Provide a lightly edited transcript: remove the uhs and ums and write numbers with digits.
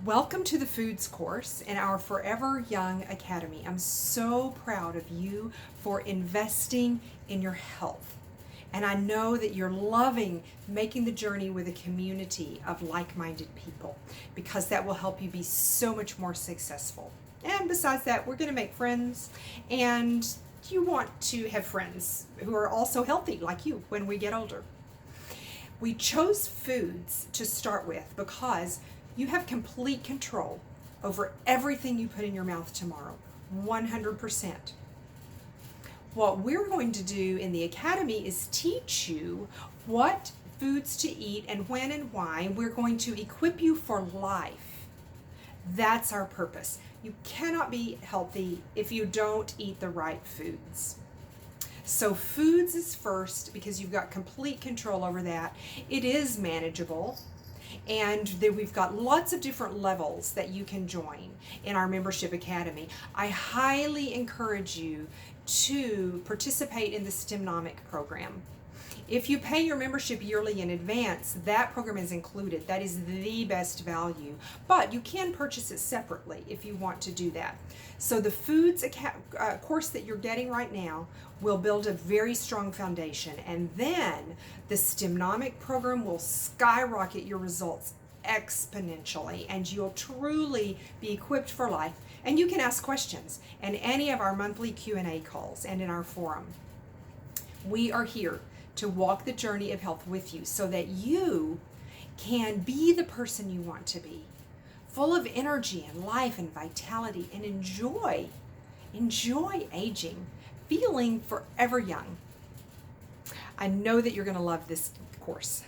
Welcome to the Foods course in our Forever Young Academy. I'm so proud of you for investing in your health. And I know that you're loving making the journey with a community of like-minded people because that will help you be so much more successful. And besides that, we're going to make friends, and you want to have friends who are also healthy like you when we get older. We chose foods to start with because you have complete control over everything you put in your mouth tomorrow, 100%. What we're going to do in the Academy is teach you what foods to eat and when and why. We're going to equip you for life. That's our purpose. You cannot be healthy if you don't eat the right foods. So foods is first because you've got complete control over that. It is manageable. And then we've got lots of different levels that you can join in our membership academy. I highly encourage you to participate in the STEMnomic program. If you pay your membership yearly in advance, that program is included. That is the best value. But you can purchase it separately if you want to do that. So the Foods course that you're getting right now will build a very strong foundation. And then the STEMnomic program will skyrocket your results exponentially, and you'll truly be equipped for life. And you can ask questions in any of our monthly Q&A calls and in our forum. We are here to walk the journey of health with you so that you can be the person you want to be, full of energy and life and vitality, and enjoy aging, feeling forever young. I know that you're going to love this course.